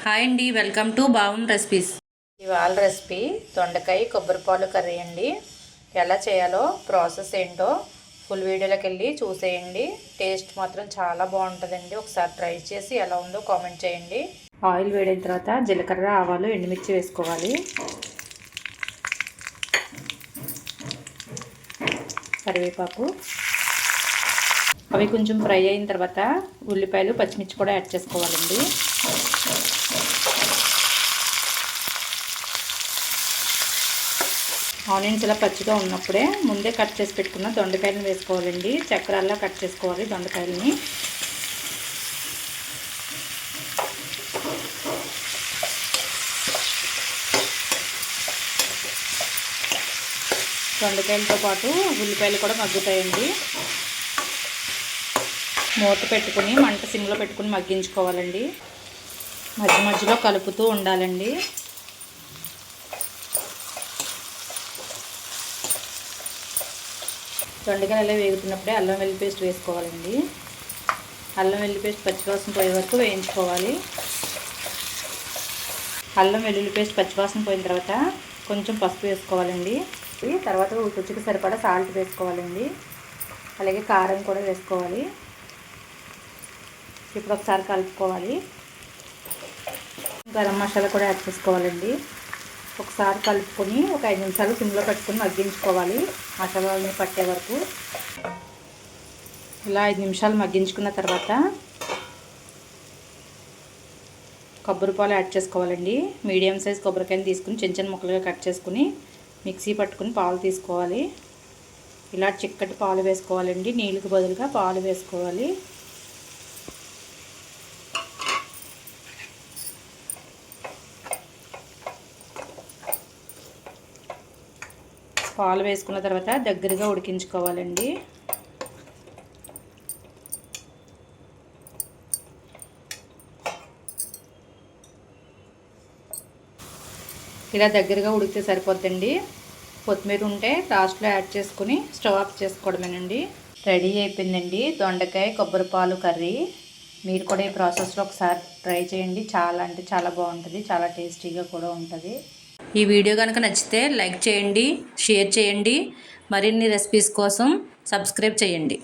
Hi అండి, welcome to బాగున్ recipes. ఇవాళ recipe దొండకాయ కొబ్బరిపాలు కర్రీ అండి. ఎలా చేయాలో ప్రాసెస్ ఏంటో ఫుల్ వీడియోలోకి వెళ్ళి చూసేయండి. టేస్ట్ మాత్రం చాలా బాగుంటుందండి. ఒకసారి ట్రై చేసి ఎలా ఉందో కామెంట్ చేయండి. ఆయిల్ వేడిన తర్వాత జీలకర్ర, ఆవాలు, ఎండుమిర్చి వేసుకోవాలి. కరివేపాకు అవి కొంచెం ఫ్రై అయిన తర్వాత ఉల్లిపాయలు, పచ్చిమిర్చి కూడా యాడ్ చేసుకోవాలండి. ఆనియన్స్ ఇలా పచ్చిగా ఉన్నప్పుడే ముందే కట్ చేసి పెట్టుకున్న దొండకాయలను వేసుకోవాలండి. చక్రాల్లా కట్ చేసుకోవాలి దొండకాయలని. దొండకాయలతో పాటు ఉల్లిపాయలు కూడా మగ్గుతాయండి. మూత పెట్టుకుని మంట సిమ్లో పెట్టుకుని మగ్గించుకోవాలండి. మధ్య మధ్యలో కలుపుతూ ఉండాలండి. దొండకాయలు అలా వేగుతున్నప్పుడే అల్లం వెల్లుల్లి పేస్ట్ వేసుకోవాలండి. అల్లం వెల్లుల్లి పేస్ట్ పచ్చివాసన పోయే వరకు వేయించుకోవాలి. అల్లం వెల్లుల్లి పేస్ట్ పచ్చివాసన పోయిన తర్వాత కొంచెం పసుపు వేసుకోవాలండి. తర్వాత రుచికి సరిపడా సాల్ట్ వేసుకోవాలండి. అలాగే కారం కూడా వేసుకోవాలి. ఇప్పుడు ఒకసారి కలుపుకోవాలి. గరం మసాలా కూడా యాడ్ చేసుకోవాలండి. ఒకసారి కలుపుకొని ఒక 5 నిమిషాలు సిమ్లో పెట్టుకొని మగ్గించుకోవాలి మసాలాలని పట్టే వరకు. ఇలా 5 నిమిషాలు మగ్గించుకున్న తర్వాత కొబ్బరి పాలు యాడ్ చేసుకోవాలండి. మీడియం సైజ్ కొబ్బరికాయని తీసుకుని చిన్న చిన్న ముక్కలుగా కట్ చేసుకుని మిక్సీ పట్టుకుని పాలు తీసుకోవాలి. ఇలా చిక్కటి పాలు వేసుకోవాలండి. నీళ్ళకి బదులుగా పాలు వేసుకోవాలి. పాలు వేసుకున్న తర్వాత దగ్గరగా ఉడికించుకోవాలండి. ఇలా దగ్గరగా ఉడికితే సరిపోద్దండి. కొత్తిమీర ఉంటే లాస్ట్లో యాడ్ చేసుకుని స్టవ్ ఆఫ్ చేసుకోవడమేనండి. రెడీ అయిపోయిందండి దొండకాయ కొబ్బరిపాలు కర్రీ. మీరు కూడా ఈ ప్రాసెస్లో ఒకసారి ట్రై చేయండి. చాలా అంటే చాలా బాగుంటుంది. చాలా టేస్టీగా కూడా ఉంటుంది. ఈ వీడియో కనుక నచ్చితే లైక్ చేయండి, షేర్ చేయండి. మరిన్ని రెసిపీస్ కోసం సబ్స్క్రైబ్ చేయండి.